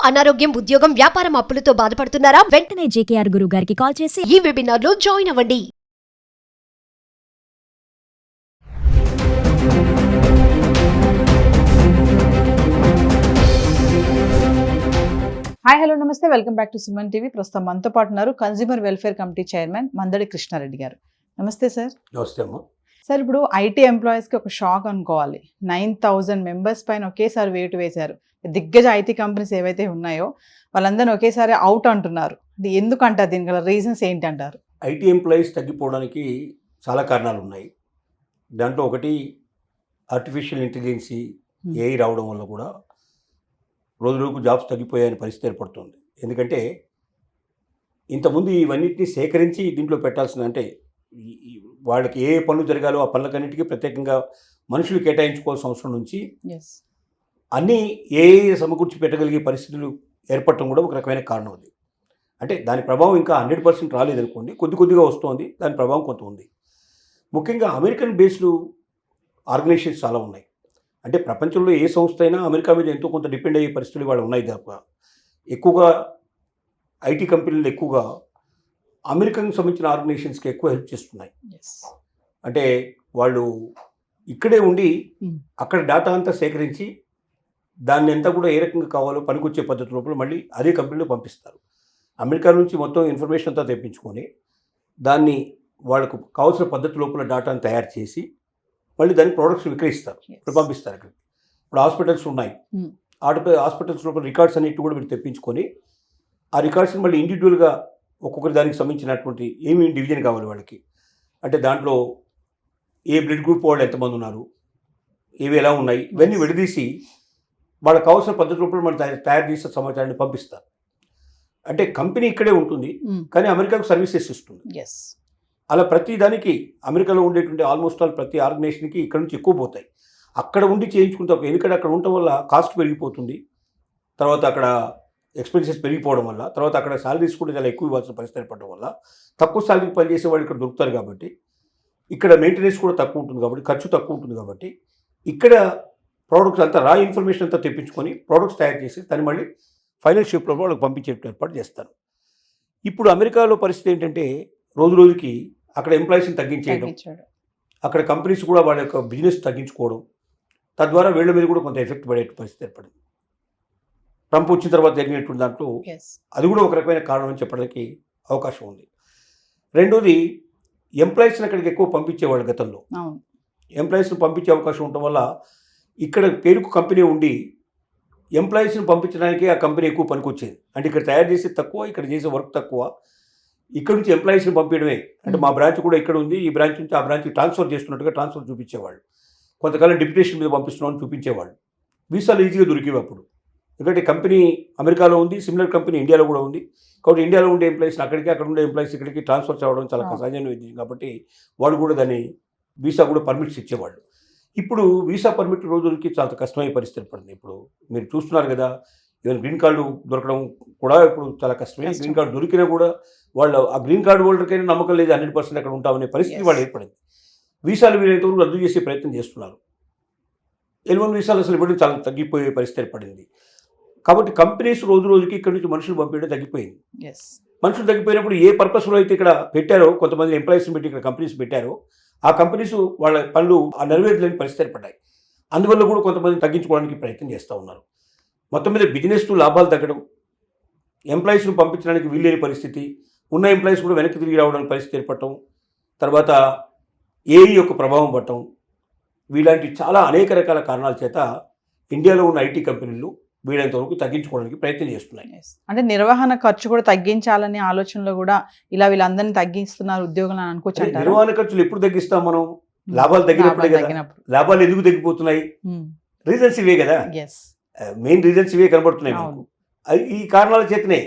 అనారోగ్యం, ఉద్యోగం, వ్యాపారం అప్పులతో బాధపడుతున్నారా? వెంటనే జేకేఆర్ గురువు గారికి కాల్ చేసి ఈ వెబినార్ లో జాయిన్ అవ్వండి. హాయ్ హలో నమస్తే, welcome back to Suman TV. ప్రస్తుతం మనతో పాటు ఉన్నారు consumer welfare committee chairman Mandadi Krishna Reddy garu. నమస్తే సార్. నమస్తే అమ్మా. సార్, ఇప్పుడు ఐటీ ఎంప్లాయీస్కి ఒక షాక్ అనుకోవాలి. 9,000 మెంబర్స్ పైన ఒకేసారి వేటు వేశారు. దిగ్గజ ఐటీ కంపెనీస్ ఏవైతే ఉన్నాయో వాళ్ళందరినీ ఒకేసారి అవుట్ అంటున్నారు. అది ఎందుకు అంటారు? దీని గల రీజన్స్ ఏంటి అంటారు? ఐటీ ఎంప్లాయీస్ తగ్గిపోవడానికి చాలా కారణాలు ఉన్నాయి. దాంట్లో ఒకటి ఆర్టిఫిషియల్ ఇంటెలిజెన్సీ, ఏఐ రావడం వల్ల కూడా రోజు రోజుకు జాబ్స్ తగ్గిపోయాయని పరిస్థితి ఏర్పడుతుంది. ఎందుకంటే ఇంతకుముందు ఇవన్నిటిని సేకరించి దీంట్లో పెట్టాల్సిన, అంటే వాళ్ళకి ఏ పనులు జరగాలో ఆ పనులకన్నిటికీ ప్రత్యేకంగా మనుషులు కేటాయించుకోవాల్సిన అవసరం నుంచి అన్నీ ఏఐ సమకూర్చి పెట్టగలిగే పరిస్థితులు ఏర్పడటం కూడా ఒక రకమైన కారణం అది. అంటే దాని ప్రభావం ఇంకా 100% రాలేదనుకోండి, కొద్దిగా వస్తుంది. దాని ప్రభావం కొంత ఉంది. ముఖ్యంగా అమెరికన్ బేస్డ్ ఆర్గనైజేషన్స్ చాలా ఉన్నాయి. అంటే ప్రపంచంలో ఏ సంస్థ అయినా అమెరికా మీద ఎంతో కొంత డిపెండ్ అయ్యే పరిస్థితులు వాళ్ళు ఉన్నాయి. తప్ప ఎక్కువగా ఐటీ కంపెనీలు ఎక్కువగా అమెరికన్కి సంబంధించిన ఆర్గనైజేషన్స్కి ఎక్కువ హెల్ప్ చేస్తున్నాయి. అంటే వాళ్ళు ఇక్కడే ఉండి అక్కడ డేటా అంతా సేకరించి దాన్ని అంతా కూడా ఏ రకంగా కావాలో పనికొచ్చే పద్ధతి లోపల మళ్ళీ అదే కంపెనీలో పంపిస్తారు. అమెరికా నుంచి మొత్తం ఇన్ఫర్మేషన్ అంతా తెప్పించుకొని దాన్ని వాళ్ళకు కావాల్సిన పద్ధతి లోపల డేటాను తయారు చేసి మళ్ళీ దాని ప్రోడక్ట్స్ విక్రయిస్తారు, ఇప్పుడు పంపిస్తారు. అక్కడ ఇప్పుడు హాస్పిటల్స్ ఉన్నాయి, హాస్పిటల్స్ లోపల రికార్డ్స్ అన్నిటి కూడా మీరు తెప్పించుకొని ఆ రికార్డ్స్ని మళ్ళీ ఇండివిజువల్గా ఒక్కొక్కరి దానికి సంబంధించినటువంటి ఏమి డివిజన్ కావాలి వాళ్ళకి, అంటే దాంట్లో ఏ బ్లడ్ గ్రూప్ వాళ్ళు ఎంతమంది ఉన్నారు, ఏవి ఎలా ఉన్నాయి, ఇవన్నీ విడదీసి వాళ్ళకి కావాల్సిన పద్ధతి లోపల మనం తయారు చేసే సమాచారాన్ని పంపిస్తారు. అంటే కంపెనీ ఇక్కడే ఉంటుంది కానీ అమెరికాకు సర్వీసెస్ ఇస్తుంది. అలా ప్రతి దానికి అమెరికాలో ఉండేటువంటి ఆల్మోస్ట్ ఆల్ ప్రతి ఆర్గనైజేషన్కి ఇక్కడ నుంచి ఎక్కువ పోతాయి. అక్కడ ఉండి చేయించుకుంటాం, ఎందుకంటే అక్కడ ఉండటం వల్ల కాస్ట్ పెరిగిపోతుంది, తర్వాత అక్కడ ఎక్స్పెన్సెస్ పెరిగిపోవడం వల్ల, తర్వాత అక్కడ శాలరీస్ కూడా చాలా ఎక్కువ ఇవ్వాల్సిన పరిస్థితి ఏర్పడడం వల్ల తక్కువ శాలరీకి పనిచేసే వాళ్ళు ఇక్కడ దొరుకుతారు. కాబట్టి ఇక్కడ మెయింటెనెన్స్ కూడా తక్కువ ఉంటుంది, కాబట్టి ఖర్చు తక్కువ ఉంటుంది. కాబట్టి ఇక్కడ ప్రోడక్ట్స్ అంతా రా ఇన్ఫర్మేషన్ అంతా తెప్పించుకొని ప్రోడక్ట్స్ తయారు చేసి దాన్ని మళ్ళీ ఫైనల్ షిప్లో వాళ్ళకి పంపించేట్టు ఏర్పాటు చేస్తారు. ఇప్పుడు అమెరికాలో పరిస్థితి ఏంటంటే రోజు రోజుకి అక్కడ ఎంప్లాయీస్ని తగ్గించేయడం, అక్కడ కంపెనీస్ కూడా వాళ్ళ యొక్క బిజినెస్ తగ్గించుకోవడం, తద్వారా వీళ్ళ మీద కూడా కొంత ఎఫెక్ట్ పడే పరిస్థితి ఏర్పడింది. ట్రంప్ వచ్చిన తర్వాత జరిగినటువంటి దాంట్లో అది కూడా ఒక రకమైన కారణం అని చెప్పడానికి అవకాశం ఉంది. రెండోది, ఎంప్లాయీస్ని అక్కడికి ఎక్కువ పంపించేవాళ్ళు గతంలో. ఎంప్లాయీస్ని పంపించే అవకాశం ఉండటం వల్ల ఇక్కడ పేరుకు కంపెనీ ఉండి ఎంప్లాయీస్ని పంపించడానికి ఆ కంపెనీ ఎక్కువ పనికొచ్చేది. అంటే ఇక్కడ తయారు చేసేది తక్కువ, ఇక్కడ చేసే వర్క్ తక్కువ, ఇక్కడ నుంచి ఎంప్లాయీస్ని పంపించడమే. అంటే మా బ్రాంచ్ కూడా ఇక్కడ ఉంది, ఈ బ్రాంచ్ నుంచి ఆ బ్రాంచ్కి ట్రాన్స్ఫర్ చేస్తున్నట్టుగా ట్రాన్స్ఫర్ చూపించేవాళ్ళు. కొంతకాలం డిప్యుటేషన్ మీద పంపిస్తున్నామని చూపించేవాళ్ళు. వీసాలు ఈజీగా దొరికేవి అప్పుడు, ఎందుకంటే కంపెనీ అమెరికాలో ఉంది, సిమిలర్ కంపెనీ ఇండియాలో కూడా ఉంది. కాబట్టి ఇండియాలో ఉండే ఎంప్లాయీస్ని అక్కడికి, అక్కడ ఉండే ఎంప్లాయీస్ ఇక్కడికి ట్రాన్స్ఫర్ చేయడం చాలా సహజమైన విషయం. కాబట్టి వాళ్ళు కూడా దాన్ని వీసా కూడా పర్మిట్స్ ఇచ్చేవాళ్ళు. ఇప్పుడు వీసా పర్మిట్ రోజులకి చాలా కష్టమయ్యే పరిస్థితి పడింది. ఇప్పుడు మీరు చూస్తున్నారు కదా, ఈవెన్ గ్రీన్ కార్డు దొరకడం కూడా ఇప్పుడు చాలా కష్టమే. గ్రీన్ కార్డు దొరికినా కూడా వాళ్ళు ఆ గ్రీన్ కార్డు హోల్డర్కైనా నమ్మకం లేదు, 100% అక్కడ ఉంటామనే పరిస్థితి వాళ్ళు ఏర్పడింది. వీసాలు వీలైనంతవరకు రద్దు చేసే ప్రయత్నం చేస్తున్నారు. L1 వీసాలు అసలు ఇవ్వడం చాలా తగ్గిపోయే పరిస్థితి ఏర్పడింది. కాబట్టి కంపెనీస్ రోజు రోజుకి ఇక్కడ నుంచి మనుషులు పంపించడం తగ్గిపోయింది. మనుషులు తగ్గిపోయినప్పుడు ఏ పర్పస్లో అయితే ఇక్కడ పెట్టారో, కొంతమంది ఎంప్లాయీస్ని పెట్టి ఇక్కడ కంపెనీస్ పెట్టారో, ఆ కంపెనీస్ వాళ్ళ పనులు ఆ నెరవేర్లేని పరిస్థితి ఏర్పడ్డాయి. అందువల్ల కూడా కొంతమంది తగ్గించుకోవడానికి ప్రయత్నం చేస్తూ ఉన్నారు. మొత్తం మీద బిజినెస్ లాభాలు తగ్గడం, ఎంప్లాయీస్ను పంపించడానికి వీల్లేని పరిస్థితి, ఉన్న ఎంప్లాయీస్ కూడా వెనక్కి తిరిగి రావడానికి పరిస్థితి ఏర్పడటం, తర్వాత ఏఐ యొక్క ప్రభావం పడటం, వీలాంటి చాలా అనేక రకాల కారణాల చేత ఇండియాలో ఉన్న ఐటీ కంపెనీలు వీలైనంత వరకు తగ్గించుకోవడానికి ప్రయత్నం చేస్తున్నాయి. అంటే నిర్వహణ ఖర్చు కూడా తగ్గించాలనే ఆలోచనలో కూడా ఇలా వీళ్ళందరినీ తగ్గిస్తున్నారు ఉద్యోగులు అని అనుకోవచ్చు. నిర్వహణ ఖర్చులు ఎప్పుడు తగ్గిస్తాం మనం? లాభాలు తగ్గినప్పుడే కదా. లాభాలు ఎందుకు తగ్గిపోతున్నాయి? రీజన్స్ ఇవే కదా, మెయిన్ రీజన్స్ ఇవే కనబడుతున్నాయి మనకు. ఈ కారణాల చేతనే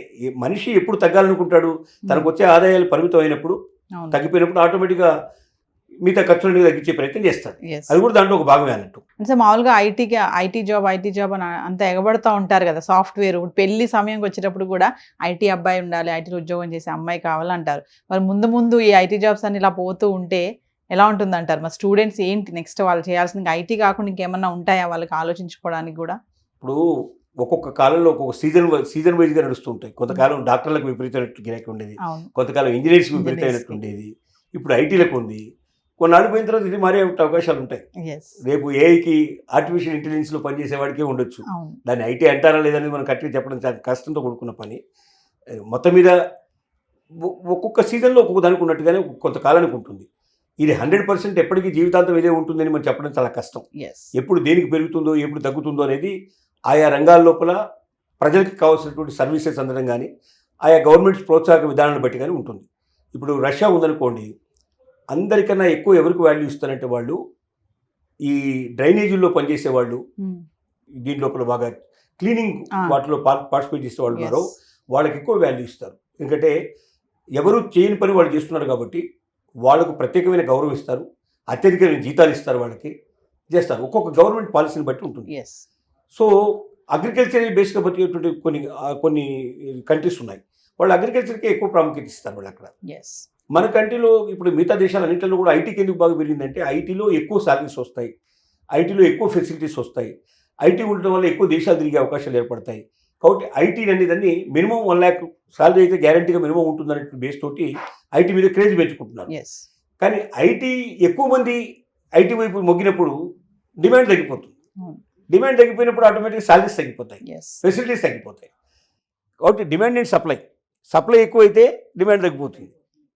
మనిషి ఎప్పుడు తగ్గాలనుకుంటాడు, తనకు వచ్చే ఆదాయాలు పరిమితం అయినప్పుడు, తగ్గిపోయినప్పుడు ఆటోమేటిక్గా మిగతా ఖర్చులను తగ్గించే ప్రయత్నం చేస్తారు. అది కూడా దాంట్లో ఒక భాగమే అన్నట్టు. అంటే మామూలుగా ఐటీ జాబ్ అని అంత ఎగబడుతూ ఉంటారు కదా. సాఫ్ట్వేర్ పెళ్లి సమయంకి వచ్చేటప్పుడు కూడా ఐటీ అబ్బాయి ఉండాలి, ఐటీలో ఉద్యోగం చేసే అమ్మాయి కావాలంటారు. మరి ముందు ఈ ఐటీ జాబ్స్ అని ఇలా పోతూ ఉంటే ఎలా ఉంటుంది అంటారు? మరి స్టూడెంట్స్ ఏంటి నెక్స్ట్ వాళ్ళు చేయాల్సిన? ఐటీ కాకుండా ఇంకేమన్నా ఉంటాయా వాళ్ళకి ఆలోచించుకోవడానికి కూడా? ఇప్పుడు ఒక్కొక్క కాలంలో ఒక్కొక్క సీజన్ వైజ్గా నడుస్తూ ఉంటాయి. కొంతకాలం డాక్టర్లకు విపరీతమైనట్టు గిరాకీ ఉండేది, అవును. కొంతకాలం ఇంజనీర్స్కి విపరీతమైనట్టు ఉండేది, ఇప్పుడు ఐటీలకు ఉంది. కొన్నాళ్ళు పోయిన తర్వాత ఇది మారే అవకాశాలు ఉంటాయి. Yes. రేపు ఏఐకి ఆర్టిఫిషియల్ ఇంటెలిజెన్స్లో పనిచేసే వాడికే ఉండొచ్చు. అవును. దాన్ని ఐటీ అంటారా లేదనేది మనం కరెక్ట్గా చెప్పడం చాలా కష్టంతో కూడుకున్న పని. మొత్తం మీద ఒక్కొక్క సీజన్లో ఒక్కొక్క దానికి ఉన్నట్టుగానే కొంతకాలానికి ఉంటుంది. ఇది 100% ఎప్పటికీ జీవితాంతం ఇదే ఉంటుందని మనం చెప్పడం చాలా కష్టం. Yes. ఎప్పుడు దేనికి పెరుగుతుందో ఎప్పుడు తగ్గుతుందో అనేది ఆయా రంగాల లోపల ప్రజలకు కావాల్సినటువంటి సర్వీసెస్ అందడం కానీ ఆయా గవర్నమెంట్స్ ప్రోత్సాహక విధానాన్ని బట్టి కానీ ఉంటుంది. ఇప్పుడు రష్యా ఉందనుకోండి, అందరికన్నా ఎక్కువ ఎవరికి వాల్యూ ఇస్తారంటే వాళ్ళు ఈ డ్రైనేజీల్లో పనిచేసే వాళ్ళు, దీని లోపల బాగా క్లీనింగ్ వాటిలో పార్టిసిపేట్ చేసే వాళ్ళు ఉన్నారో వాళ్ళకి ఎక్కువ వాల్యూ ఇస్తారు. ఎందుకంటే ఎవరు చేయని పని వాళ్ళు చేస్తున్నారు కాబట్టి వాళ్ళకు ప్రత్యేకమైన గౌరవం ఇస్తారు, అత్యధికమైన జీతాలు ఇస్తారు, వాళ్ళకి చేస్తారు. ఒక్కొక్క గవర్నమెంట్ పాలసీని బట్టి ఉంటుంది. Yes. సో అగ్రికల్చర్ బేస్గా బతికేటువంటి కొన్ని కంట్రీస్ ఉన్నాయి, వాళ్ళు అగ్రికల్చర్కి ఎక్కువ ప్రాముఖ్యత ఇస్తారు వాళ్ళు అక్కడ. Yes. మన కంట్రీలో ఇప్పుడు మిగతా దేశాలన్నింటిలో కూడా ఐటీకి ఎందుకు బాగా పెరిగిందంటే ఐటీలో ఎక్కువ సాలరీస్ వస్తాయి, ఐటీలో ఎక్కువ ఫెసిలిటీస్ వస్తాయి, ఐటీ ఉండడం వల్ల ఎక్కువ దేశాలు తిరిగే అవకాశాలు ఏర్పడతాయి. కాబట్టి ఐటీ అనేదాన్ని మినిమం 1 lakh సాలరీ అయితే గ్యారంటీగా మినిమం ఉంటుందనే బేస్ తోటి ఐటీ మీద క్రేజ్ పెంచుకుంటున్నారు. Yes. కానీ ఐటీ ఎక్కువ మంది ఐటీ వైపు మొగ్గినప్పుడు డిమాండ్ తగ్గిపోతుంది. డిమాండ్ తగ్గిపోయినప్పుడు ఆటోమేటిక్గా సాలరీస్ తగ్గిపోతాయి, Yes. ఫెసిలిటీస్ తగ్గిపోతాయి. కాబట్టి డిమాండ్ అండ్ సప్లై ఎక్కువైతే డిమాండ్ తగ్గిపోతుంది,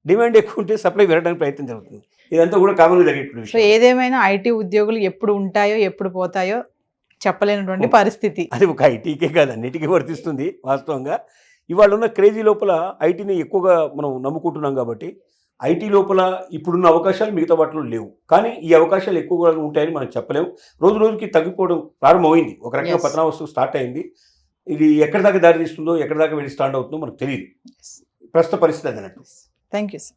డిమాండ్ ఎక్కువ ఉంటే సప్లై పెరగడానికి ప్రయత్నం జరుగుతుంది. ఇదంతా కూడా కామన్గా జరిగేటువంటి సో విషయం. ఏదేమైనా ఐటీ ఉద్యోగులు ఎప్పుడు ఉంటాయో ఎప్పుడు పోతాయో చెప్పలేనటువంటి పరిస్థితి. అది ఒక ఐటీకే కాదు, అన్నిటికీ వర్తిస్తుంది. వాస్తవంగా ఇవాళ ఉన్న క్రేజీ లోపల ఐటీని ఎక్కువగా మనం నమ్ముకుంటున్నాం కాబట్టి ఐటీ లోపల ఇప్పుడున్న అవకాశాలు మిగతా వాటిలో లేవు. కానీ ఈ అవకాశాలు ఎక్కువగా ఉంటాయని మనం చెప్పలేము. రోజు రోజుకి తగ్గిపోవడం ప్రారంభమైంది, ఒక రకంగా Yes. పతనావస్థ స్టార్ట్ అయింది. ఇది ఎక్కడి దాకా దారి తీస్తుందో ఎక్కడి దాకా వెళ్ళి స్టాండ్ అవుతుందో మనకు తెలియదు. ప్రస్తుత పరిస్థితి అది అన్నట్టు. Thank you sir.